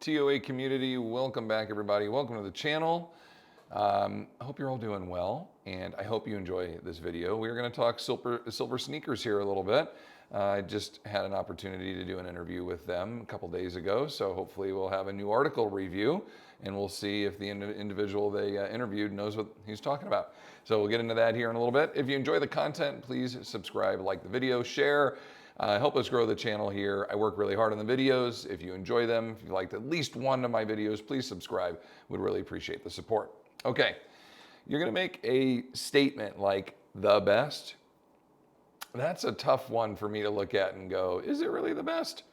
TOA community, welcome back everybody. Welcome to the channel. I hope you're all doing well, and I hope you enjoy this video. We're going to talk silver sneakers here a little bit. I just had an opportunity to do an interview with them a couple days ago, so hopefully we'll have a new article review, and we'll see if the individual they interviewed knows what he's talking about. So we'll get into that here in a little bit. If you enjoy the content, please subscribe, like the video, share. Help us grow the channel here. I work really hard on the videos. If you enjoy them, if you liked at least one of my videos, please subscribe. Would really appreciate the support. Okay, you're gonna make a statement like the best. That's a tough one for me to look at and go, is it really the best?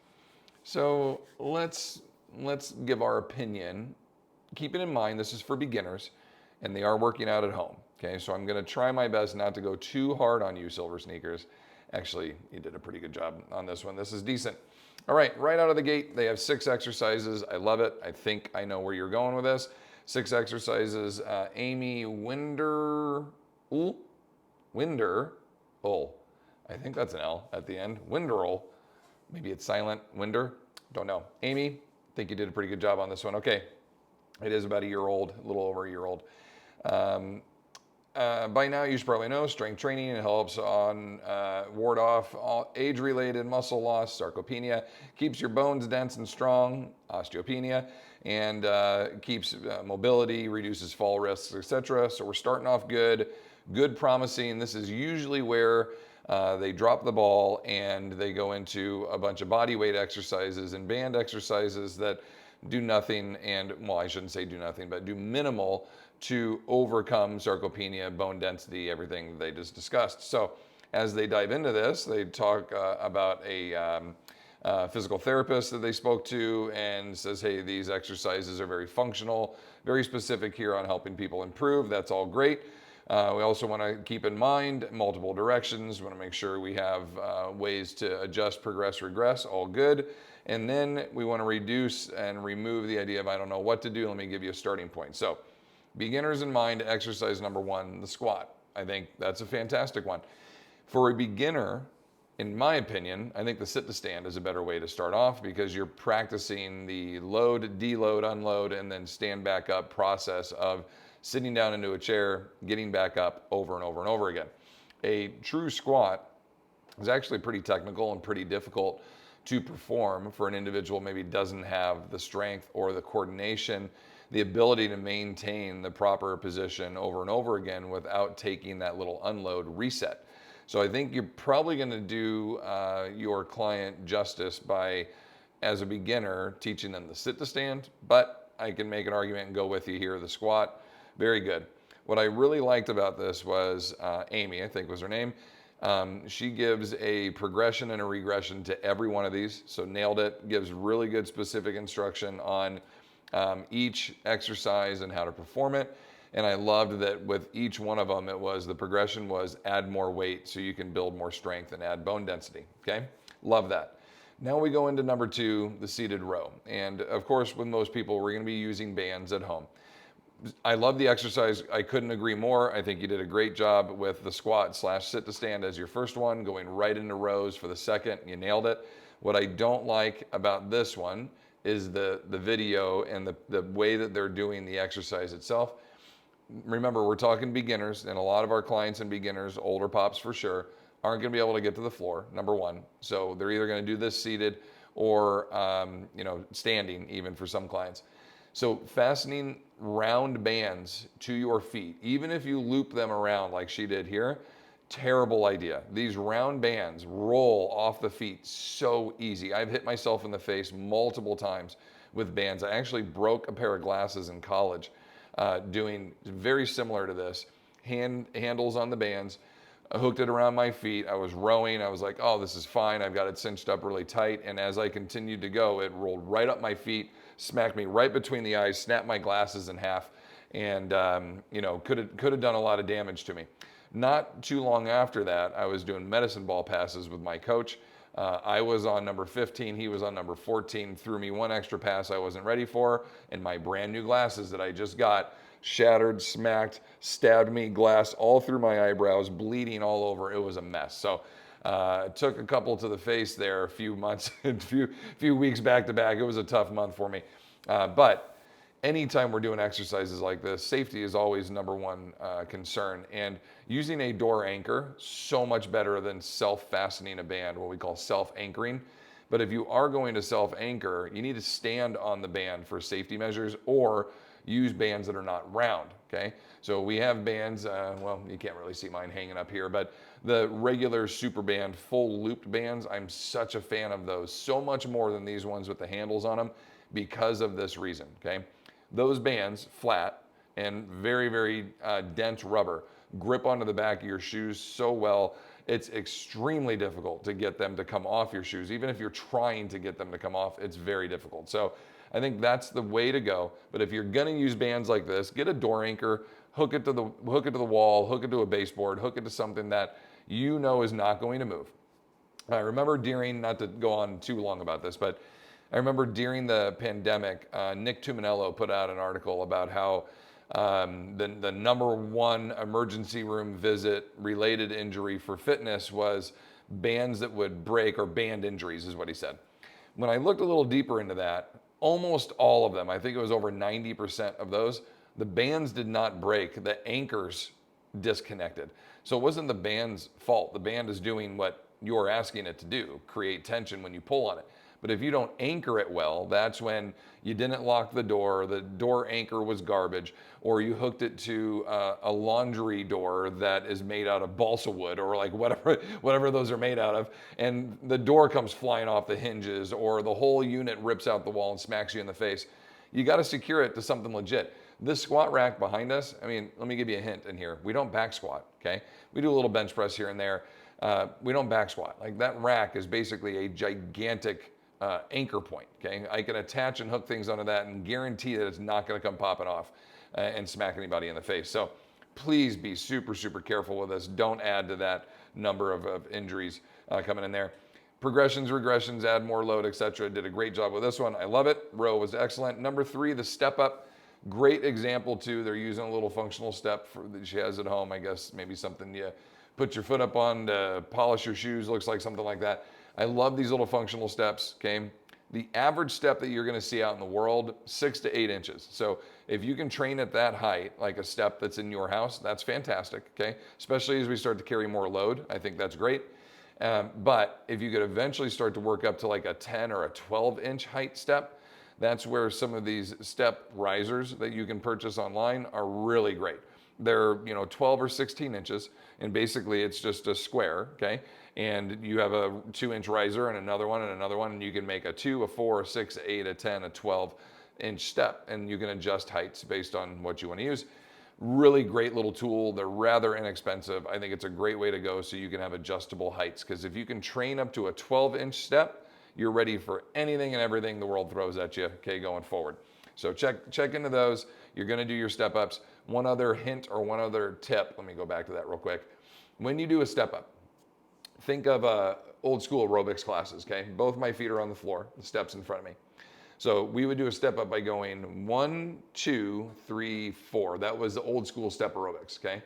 So let's give our opinion. Keeping in mind this is for beginners and they are working out at home. Okay, so I'm gonna try my best not to go too hard on you, silver sneakers. Actually, you did a pretty good job on this one. This is decent. All right, right out of the gate, they have 6 exercises. I love it. I think I know where you're going with this. 6 exercises. Amy Winderl. I think that's an L at the end. Winderl. Maybe it's silent. Winder. Don't know. Amy, I think you did a pretty good job on this one. Okay. It is about a year old, a little over a year old. By now, you should probably know strength training. It helps on ward off age-related muscle loss, sarcopenia, keeps your bones dense and strong, osteopenia, and keeps mobility, reduces fall risks, etc. So we're starting off good, promising. This is usually where they drop the ball and they go into a bunch of body weight exercises and band exercises that do nothing and, well, I shouldn't say do nothing, but do minimal to overcome sarcopenia, bone density, everything they just discussed. So as they dive into this, they talk about a physical therapist that they spoke to and says, hey, these exercises are very functional, very specific here on helping people improve. That's all great. We also want to keep in mind multiple directions. We want to make sure we have ways to adjust, progress, regress, all good. And then we want to reduce and remove the idea of I don't know what to do. Let me give you a starting point. So beginners in mind, exercise number 1, the squat. I think that's a fantastic one. For a beginner, in my opinion, I think the sit to stand is a better way to start off because you're practicing the load, deload, unload, and then stand back up process of sitting down into a chair, getting back up over and over and over again. A true squat is actually pretty technical and pretty difficult to perform for an individual maybe doesn't have the strength or the coordination, the ability to maintain the proper position over and over again without taking that little unload reset. So I think you're probably going to do your client justice by, as a beginner, teaching them the sit to stand, but I can make an argument and go with you here, the squat. Very good. What I really liked about this was Amy, I think was her name. She gives a progression and a regression to every one of these. So nailed it, gives really good specific instruction on each exercise and how to perform it. And I loved that with each one of them, the progression was add more weight so you can build more strength and add bone density. Okay, love that. Now we go into number 2, the seated row. And of course, with most people, we're going to be using bands at home. I love the exercise. I couldn't agree more. I think you did a great job with the squat / sit to stand as your first one, going right into rows for the second. You nailed it. What I don't like about this one is the video and the way that they're doing the exercise itself. Remember, we're talking beginners, and a lot of our clients and beginners, older pops for sure, aren't going to be able to get to the floor, number 1. So they're either going to do this seated or standing, even for some clients. So fastening round bands to your feet, even if you loop them around like she did here, terrible idea. These round bands roll off the feet so easy. I've hit myself in the face multiple times with bands. I actually broke a pair of glasses in college doing very similar to this. Handles on the bands. I hooked it around my feet. I was rowing. I was like, oh, this is fine. I've got it cinched up really tight. And as I continued to go, it rolled right up my feet, smacked me right between the eyes, snapped my glasses in half, and could have done a lot of damage to me. Not too long after that, I was doing medicine ball passes with my coach. I was on number 15, he was on number 14, threw me one extra pass I wasn't ready for, and my brand new glasses that I just got shattered, smacked, stabbed me, glass all through my eyebrows, bleeding all over. It was a mess. So Took a couple to the face there a few months, a few weeks back to back. It was a tough month for me. But anytime we're doing exercises like this, safety is always number one concern. And using a door anchor, so much better than self-fastening a band, what we call self-anchoring. But if you are going to self-anchor, you need to stand on the band for safety measures or use bands that are not round, okay? So we have bands, well, you can't really see mine hanging up here, but the regular super band, full looped bands, I'm such a fan of those, so much more than these ones with the handles on them because of this reason, okay? Those bands, flat and very, very dense rubber, grip onto the back of your shoes so well, it's extremely difficult to get them to come off your shoes. Even if you're trying to get them to come off, it's very difficult. So I think that's the way to go. But if you're gonna use bands like this, get a door anchor, hook it to the wall, hook it to a baseboard, hook it to something that you know is not going to move. I remember during, not to go on too long about this, but I remember during the pandemic, Nick Tuminello put out an article about how the number one emergency room visit related injury for fitness was bands that would break, or band injuries is what he said. When I looked a little deeper into that, almost all of them, I think it was over 90% of those, the bands did not break, the anchors disconnected. So it wasn't the band's fault. The band is doing what you're asking it to do, create tension when you pull on it. But if you don't anchor it well, that's when you didn't lock the door anchor was garbage, or you hooked it to a laundry door that is made out of balsa wood, or like whatever those are made out of, and the door comes flying off the hinges, or the whole unit rips out the wall and smacks you in the face. You got to secure it to something legit. This squat rack behind us, I mean, let me give you a hint in here. We don't back squat, okay? We do a little bench press here and there. We don't back squat. Like, that rack is basically a gigantic anchor point, okay? I can attach and hook things onto that and guarantee that it's not gonna come popping off and smack anybody in the face. So please be super, super careful with this. Don't add to that number of injuries coming in there. Progressions, regressions, add more load, etc. Did a great job with this one. I love it. Row was excellent. Number 3, the step up. Great example too. They're using a little functional step that she has at home. I guess maybe something you put your foot up on to polish your shoes. Looks like something like that. I love these little functional steps, okay? The average step that you're gonna see out in the world, 6 to 8 inches. So if you can train at that height, like a step that's in your house, that's fantastic, okay? Especially as we start to carry more load, I think that's great. But if you could eventually start to work up to like a 10 or a 12-inch height step, that's where some of these step risers that you can purchase online are really great. They're 12 or 16 inches, and basically it's just a square, okay? And you have a 2-inch riser and another one, and you can make a 2, a 4, a 6, a 8, a 10, a 12-inch step, and you can adjust heights based on what you want to use. Really great little tool. They're rather inexpensive. I think it's a great way to go so you can have adjustable heights, because if you can train up to a 12-inch step, you're ready for anything and everything the world throws at you, okay, going forward. So check into those. You're gonna do your step ups. One other hint or one other tip, let me go back to that real quick. When you do a step up, think of old school aerobics classes, okay? Both my feet are on the floor, the steps in front of me. So we would do a step up by going 1, 2, 3, 4. That was the old school step aerobics, okay?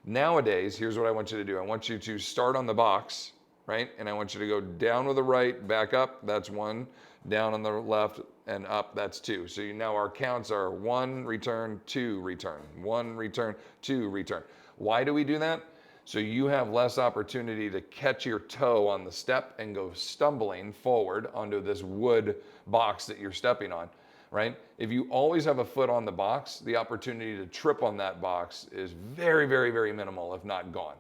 Nowadays, here's what I want you to do. I want you to start on the box, right? And I want you to go down with the right, back up, that's 1, down on the left, and up, that's 2. So now our counts are 1, return, 2, return, 1, return, 2, return. Why do we do that? So you have less opportunity to catch your toe on the step and go stumbling forward onto this wood box that you're stepping on, right? If you always have a foot on the box, the opportunity to trip on that box is very, very, very minimal, if not gone.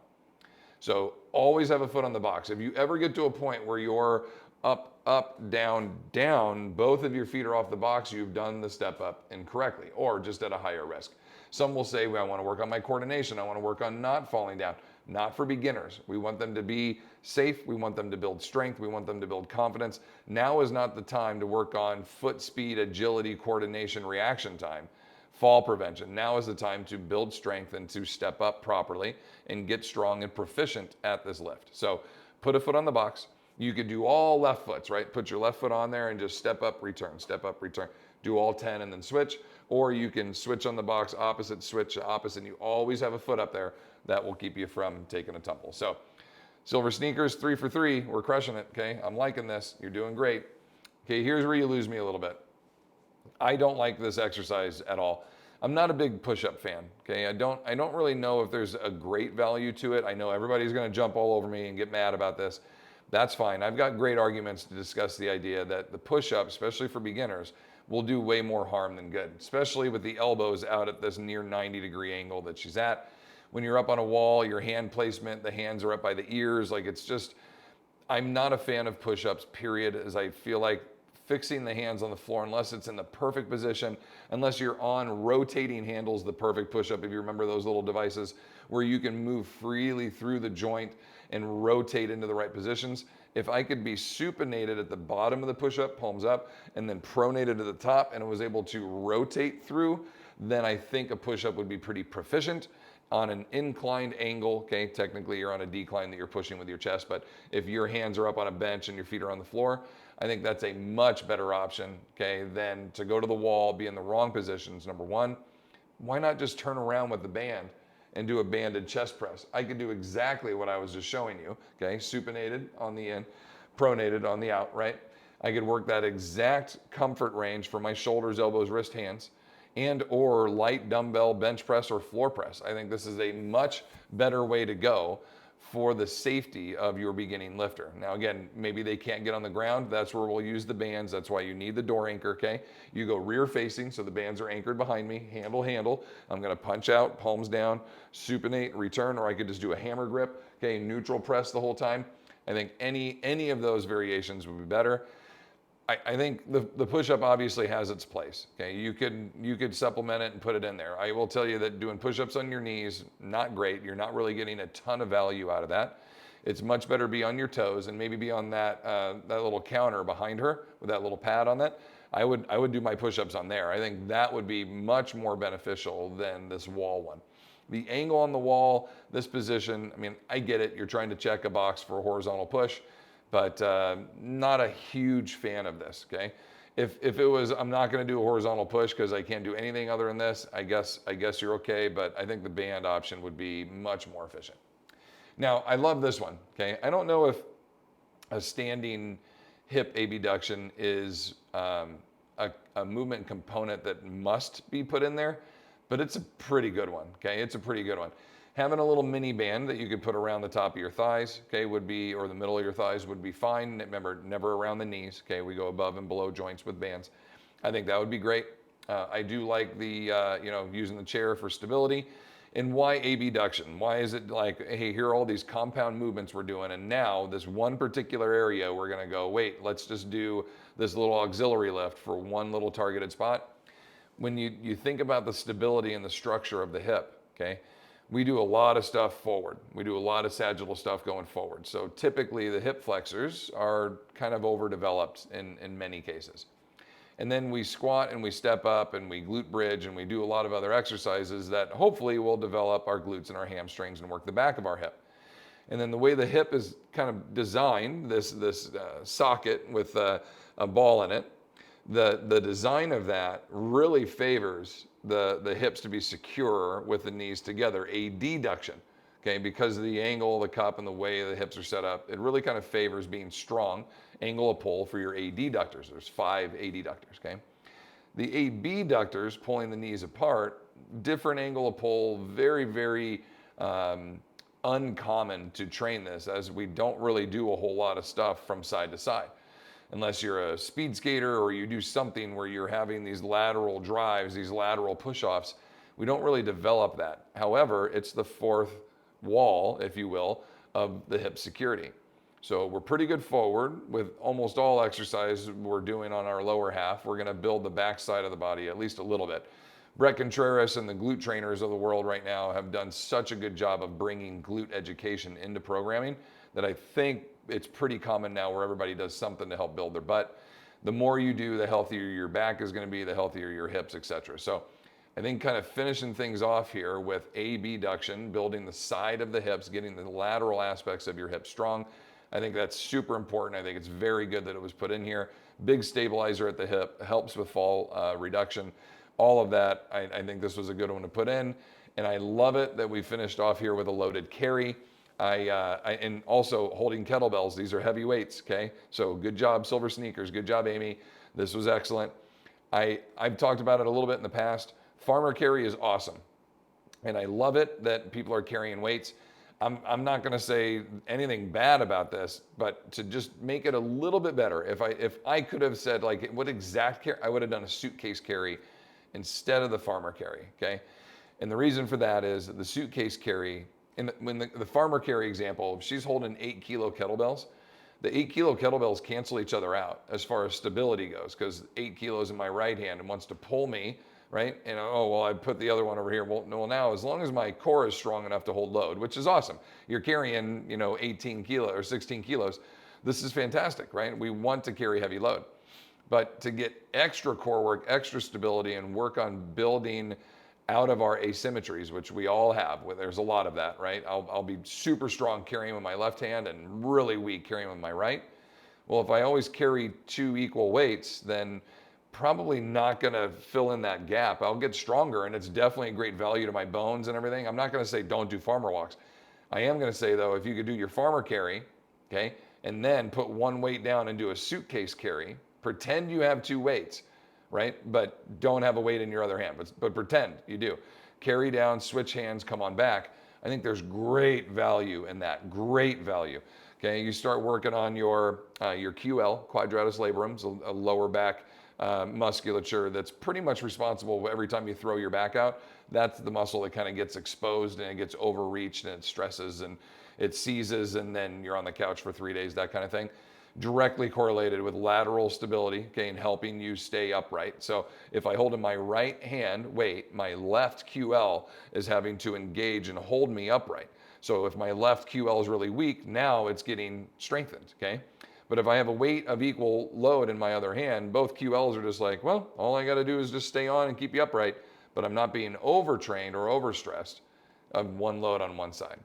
So always have a foot on the box. If you ever get to a point where you're up, up, down, down, both of your feet are off the box, you've done the step up incorrectly, or just at a higher risk. Some will say, well, I want to work on my coordination. I want to work on not falling down. Not for beginners. We want them to be safe. We want them to build strength. We want them to build confidence. Now is not the time to work on foot speed, agility, coordination, reaction time, fall prevention. Now is the time to build strength and to step up properly and get strong and proficient at this lift. So put a foot on the box. You could do all left foots, right? Put your left foot on there and just step up, return, step up, return. Do all 10 and then switch. Or you can switch on the box, opposite, switch, opposite. You always have a foot up there. That will keep you from taking a tumble. So Silver sneakers, 3 for 3. We're crushing it, okay? I'm liking this. You're doing great. Okay, here's where you lose me a little bit. I don't like this exercise at all. I'm not a big push-up fan, okay? I don't really know if there's a great value to it. I know everybody's gonna jump all over me and get mad about this. That's fine. I've got great arguments to discuss the idea that the push-up, especially for beginners, will do way more harm than good, especially with the elbows out at this near 90-degree angle that she's at. When you're up on a wall, your hand placement, the hands are up by the ears, like it's just, I'm not a fan of push-ups, period, as I feel like fixing the hands on the floor, unless it's in the perfect position, unless you're on rotating handles, the perfect push-up, if you remember those little devices where you can move freely through the joint and rotate into the right positions. If I could be supinated at the bottom of the push-up, palms up, and then pronated at the top, and it was able to rotate through, then I think a push-up would be pretty proficient on an inclined angle. Okay, technically you're on a decline that you're pushing with your chest, but if your hands are up on a bench and your feet are on the floor, I think that's a much better option, okay, than to go to the wall, be in the wrong positions. Number one, why not just turn around with the band and do a banded chest press? I could do exactly what I was just showing you, okay, supinated on the in, pronated on the out, right? I could work that exact comfort range for my shoulders, elbows, wrist, hands, and or light dumbbell bench press or floor press. I think this is a much better way to go for the safety of your beginning lifter. Now again, maybe they can't get on the ground. That's where we'll use the bands. That's why you need the door anchor, okay? You go rear facing, so the bands are anchored behind me, handle. I'm gonna punch out, palms down, supinate, return, or I could just do a hammer grip, okay? Neutral press the whole time. I think any of those variations would be better. I think the push-up obviously has its place. Okay, you could supplement it and put it in there. I will tell you that doing push-ups on your knees, not great. You're not really getting a ton of value out of that. It's much better to be on your toes and maybe be on that that little counter behind her with that little pad on that. I would do my push-ups on there. I think that would be much more beneficial than this wall one. The angle on the wall, this position, I mean, I get it. You're trying to check a box for a horizontal push, but not a huge fan of this, okay? If it was, I'm not gonna do a horizontal push because I can't do anything other than this, I guess you're okay, but I think the band option would be much more efficient. Now, I love this one, okay? I don't know if a standing hip abduction is a movement component that must be put in there, but it's a pretty good one, okay? It's a pretty good one. Having a little mini band that you could put around the top of your thighs, okay, would be, or the middle of your thighs would be fine. Remember, never around the knees, okay? We go above and below joints with bands. I think that would be great. I do like the, using the chair for stability. And why abduction? Why is it like, hey, here are all these compound movements we're doing, and now this one particular area, we're gonna go, wait, let's just do this little auxiliary lift for one little targeted spot. When you think about the stability and the structure of the hip, okay? We do a lot of stuff forward. We do a lot of sagittal stuff going forward. So typically the hip flexors are kind of overdeveloped in many cases. And then we squat and we step up and we glute bridge and we do a lot of other exercises that hopefully will develop our glutes and our hamstrings and work the back of our hip. And then the way the hip is kind of designed, this socket with a ball in it, the design of that really favors the hips to be secure with the knees together, a deduction, okay? Because of the angle of the cup and the way the hips are set up, it really kind of favors being strong, angle of pull for your adductors. There's 5 adductors, okay? The abductors, pulling the knees apart, different angle of pull, very, very uncommon to train this, as we don't really do a whole lot of stuff from side to side. Unless you're a speed skater or you do something where you're having these lateral drives, these lateral push-offs, we don't really develop that. However, it's the fourth wall, if you will, of the hip security. So we're pretty good forward with almost all exercise we're doing on our lower half. We're gonna build the back side of the body at least a little bit. Brett Contreras and the glute trainers of the world right now have done such a good job of bringing glute education into programming that I think it's pretty common now where everybody does something to help build their butt. The more you do, the healthier your back is going to be, the healthier your hips, etc. So I think kind of finishing things off here with abduction, building the side of the hips, getting the lateral aspects of your hips strong. I think that's super important. I think it's very good that it was put in here. Big stabilizer at the hip, helps with fall reduction. All of that, I think this was a good one to put in. And I love it that we finished off here with a loaded carry. And also holding kettlebells. These are heavy weights. Okay. So good job, Silver Sneakers. Good job, Amy. This was excellent. I've talked about it a little bit in the past. Farmer carry is awesome. And I love it that people are carrying weights. I'm not going to say anything bad about this, but to just make it a little bit better, if I could have said like what exact carry, I would have done a suitcase carry instead of the farmer carry. Okay, and the reason for that is the suitcase carry, when the farmer carry example, if she's holding 8-kilo kettlebells, the 8-kilo kettlebells cancel each other out as far as stability goes, because 8 kilos in my right hand and wants to pull me, right? And oh, well, I put the other one over here. Well, no, now as long as my core is strong enough to hold load, which is awesome. You're carrying, 18 kilo or 16 kilos. This is fantastic, right? We want to carry heavy load. But to get extra core work, extra stability, and work on building out of our asymmetries, which we all have, there's a lot of that, right? I'll be super strong carrying with my left hand and really weak carrying with my right. Well, if I always carry 2 equal weights, then probably not going to fill in that gap. I'll get stronger, and it's definitely a great value to my bones and everything. I'm not going to say don't do farmer walks. I am going to say, though, if you could do your farmer carry, okay, and then put 1 weight down and do a suitcase carry, pretend you have 2 weights, right? But don't have a weight in your other hand, but pretend you do. Carry down, switch hands, come on back. I think there's great value in that, great value. Okay, you start working on your QL, quadratus laborums, a lower back musculature that's pretty much responsible every time you throw your back out. That's the muscle that kind of gets exposed and it gets overreached and it stresses and it seizes, and then you're on the couch for 3 days, that kind of thing. Directly correlated with lateral stability, okay, and helping you stay upright. So if I hold in my right hand weight, my left QL is having to engage and hold me upright. So if my left QL is really weak, now it's getting strengthened, okay? But if I have a weight of equal load in my other hand, both QLs are just like, well, all I got to do is just stay on and keep you upright, but I'm not being overtrained or overstressed of one load on one side.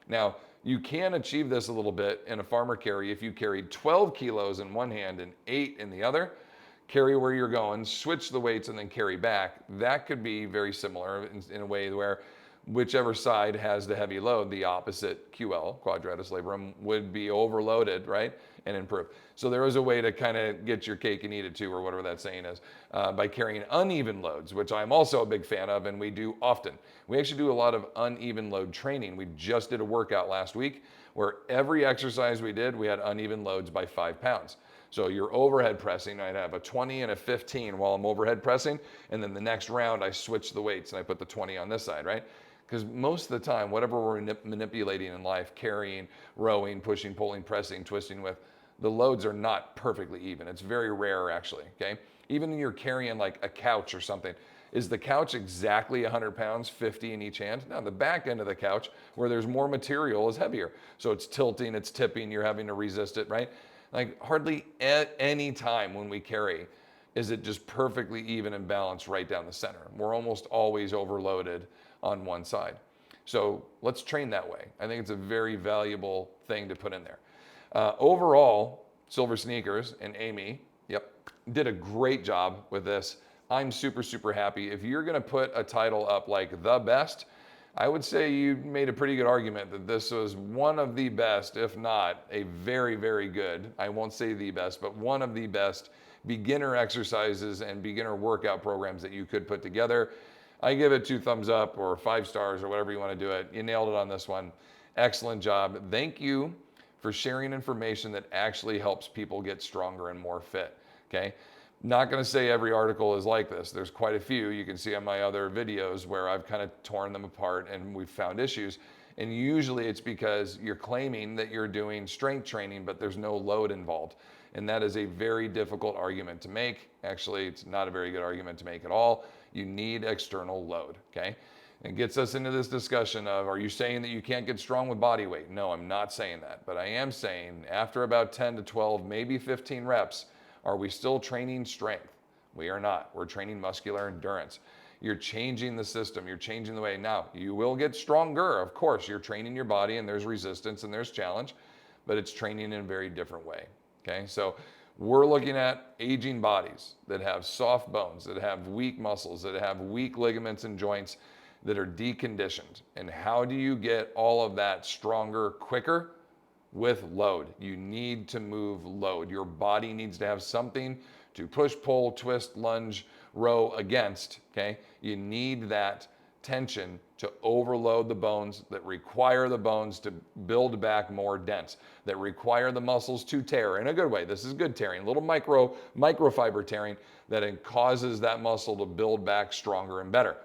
Now, you can achieve this a little bit in a farmer carry if you carry 12 kilos in one hand and 8 in the other. Carry where you're going, switch the weights, and then carry back. That could be very similar in a way where whichever side has the heavy load, the opposite QL, quadratus laborum, would be overloaded, right, and improve. So there is a way to kind of get your cake and eat it too, or whatever that saying is, by carrying uneven loads, which I'm also a big fan of, and we do often. We actually do a lot of uneven load training. We just did a workout last week where every exercise we did, we had uneven loads by 5 pounds. So you're overhead pressing, I'd have a 20 and a 15 while I'm overhead pressing, and then the next round I switch the weights and I put the 20 on this side, right? Because most of the time, whatever we're manipulating in life, carrying, rowing, pushing, pulling, pressing, twisting with, the loads are not perfectly even. It's very rare, actually, okay? Even when you're carrying like a couch or something, is the couch exactly 100 pounds, 50 in each hand? No, the back end of the couch, where there's more material, is heavier. So it's tilting, it's tipping, you're having to resist it, right? Like hardly at any time when we carry is it just perfectly even and balanced right down the center. We're almost always overloaded on one side. So let's train that way. I think it's a very valuable thing to put in there. Overall, Silver Sneakers and Amy, did a great job with this. I'm super, super happy. If you're gonna put a title up like the best, I would say you made a pretty good argument that this was one of the best, if not a very, very good, I won't say the best, but one of the best beginner exercises and beginner workout programs that you could put together. I give it 2 thumbs up or 5 stars or whatever you want to do it. You nailed it on this one. Excellent job. Thank you for sharing information that actually helps people get stronger and more fit, okay? Not going to say every article is like this. There's quite a few you can see on my other videos where I've kind of torn them apart and we've found issues. And usually it's because you're claiming that you're doing strength training, but there's no load involved. And that is a very difficult argument to make. Actually, it's not a very good argument to make at all. You need external load, okay? It gets us into this discussion of, are you saying that you can't get strong with body weight? No, I'm not saying that. But I am saying after about 10 to 12, maybe 15 reps, are we still training strength? We are not. We're training muscular endurance. You're changing the system. You're changing the way. Now, you will get stronger. Of course, you're training your body and there's resistance and there's challenge, but it's training in a very different way. Okay, so we're looking at aging bodies that have soft bones, that have weak muscles, that have weak ligaments and joints. that are deconditioned. And how do you get all of that stronger quicker? With load. You need to move load. Your body needs to have something to push, pull, twist, lunge, row against, okay? You need that tension to overload the bones, that require the bones to build back more dense, that require the muscles to tear in a good way. This is good tearing, little microfiber tearing that causes that muscle to build back stronger and better.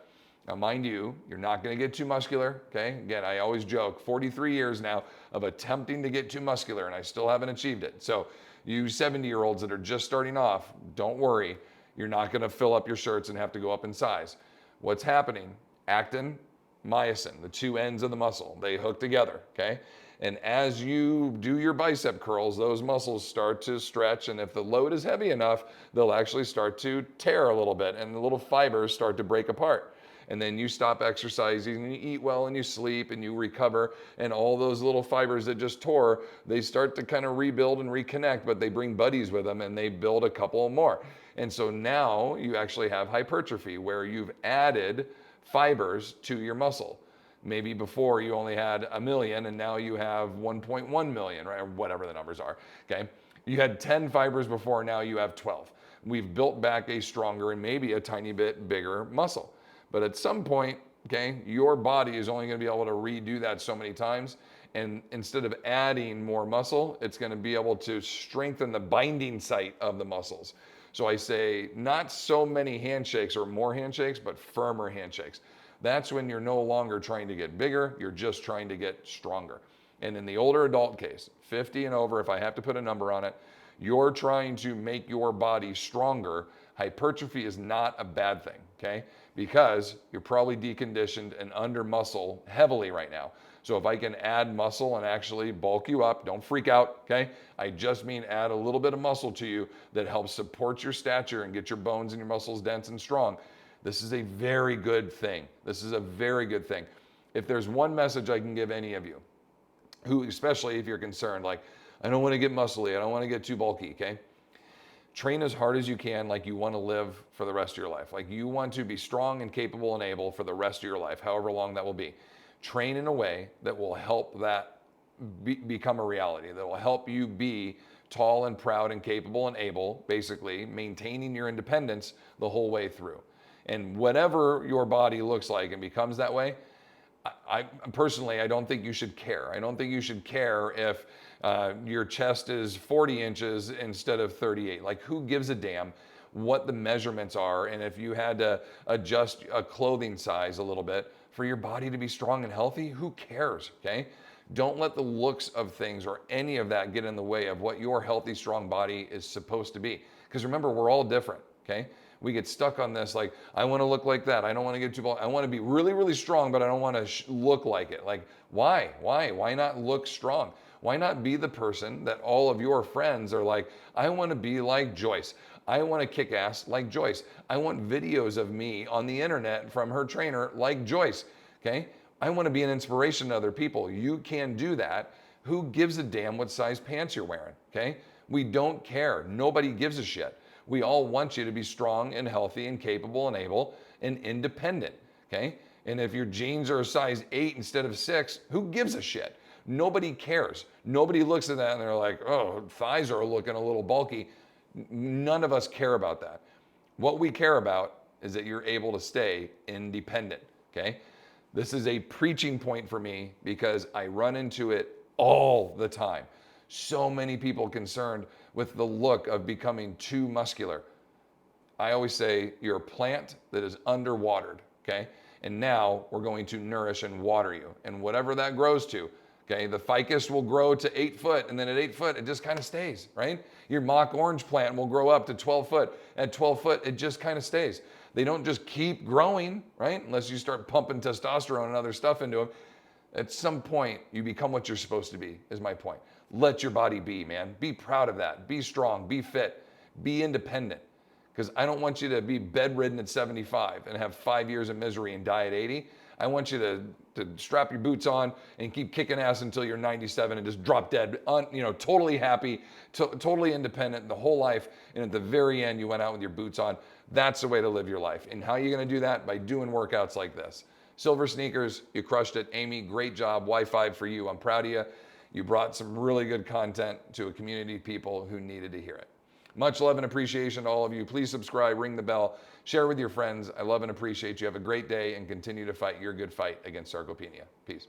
Now, mind you, you're not going to get too muscular, okay? Again, I always joke, 43 years now of attempting to get too muscular, and I still haven't achieved it. So you 70-year-olds that are just starting off, don't worry. You're not going to fill up your shirts and have to go up in size. What's happening? Actin, myosin, the two ends of the muscle, they hook together, okay? And as you do your bicep curls, those muscles start to stretch, and if the load is heavy enough, they'll actually start to tear a little bit, and the little fibers start to break apart. And then you stop exercising and you eat well and you sleep and you recover, and all those little fibers that just tore, they start to kind of rebuild and reconnect, but they bring buddies with them and they build a couple more. And so now you actually have hypertrophy where you've added fibers to your muscle. Maybe before you only had 1 million and now you have 1.1 million, right? Or whatever the numbers are, okay? You had 10 fibers before, now you have 12. We've built back a stronger and maybe a tiny bit bigger muscle. But at some point, okay, your body is only going to be able to redo that so many times. And instead of adding more muscle, it's going to be able to strengthen the binding site of the muscles. So I say not so many handshakes or more handshakes, but firmer handshakes. That's when you're no longer trying to get bigger, you're just trying to get stronger. And in the older adult case, 50 and over, if I have to put a number on it, you're trying to make your body stronger. Hypertrophy is not a bad thing, okay? Because you're probably deconditioned and under muscle heavily right now. So if I can add muscle and actually bulk you up, don't freak out, okay? I just mean add a little bit of muscle to you that helps support your stature and get your bones and your muscles dense and strong. This is a very good thing. This is a very good thing. If there's one message I can give any of you, who, especially if you're concerned, like, I don't want to get muscly, I don't want to get too bulky, okay? Train as hard as you can like you want to live for the rest of your life. Like you want to be strong and capable and able for the rest of your life, however long that will be. Train in a way that will help that become a reality, that will help you be tall and proud and capable and able, basically maintaining your independence the whole way through. And whatever your body looks like and becomes that way, I personally, I don't think you should care. I don't think you should care if your chest is 40 inches instead of 38. Like, who gives a damn what the measurements are? And if you had to adjust a clothing size a little bit for your body to be strong and healthy, who cares, okay? Don't let the looks of things or any of that get in the way of what your healthy, strong body is supposed to be. Because remember, we're all different, okay? We get stuck on this, like, I want to look like that. I don't want to get too bulky. I want to be really, really strong, but I don't want to look like it. Like, why? Why not look strong? Why not be the person that all of your friends are like, I want to be like Joyce. I want to kick ass like Joyce. I want videos of me on the internet from her trainer like Joyce, okay? I want to be an inspiration to other people. You can do that. Who gives a damn what size pants you're wearing, okay? We don't care. Nobody gives a shit. We all want you to be strong and healthy and capable and able and independent, okay? And if your jeans are a size 8 instead of 6, who gives a shit? Nobody cares. Nobody looks at that and they're like, oh, thighs are looking a little bulky. None of us care about that. What we care about is that you're able to stay independent, okay? This is a preaching point for me because I run into it all the time. So many people concerned with the look of becoming too muscular. I always say you're a plant that is underwatered, okay? And now we're going to nourish and water you. And whatever that grows to, okay? The ficus will grow to 8 foot, and then at 8 foot, it just kind of stays, right? Your mock orange plant will grow up to 12 foot. At 12 foot, it just kind of stays. They don't just keep growing, right? Unless you start pumping testosterone and other stuff into them. At some point, you become what you're supposed to be, is my point. Let your body be, man. Be proud of that. Be strong, be fit, be independent. Because I don't want you to be bedridden at 75 and have 5 years of misery and die at 80. I want you to strap your boots on and keep kicking ass until you're 97 and just drop dead, totally happy, totally independent the whole life. And at the very end, you went out with your boots on. That's the way to live your life. And how are you going to do that? By doing workouts like this. Silver sneakers, you crushed it. Amy, great job. Y5 for you. I'm proud of you. You brought some really good content to a community of people who needed to hear it. Much love and appreciation to all of you. Please subscribe, ring the bell, share with your friends. I love and appreciate you. Have a great day and continue to fight your good fight against sarcopenia. Peace.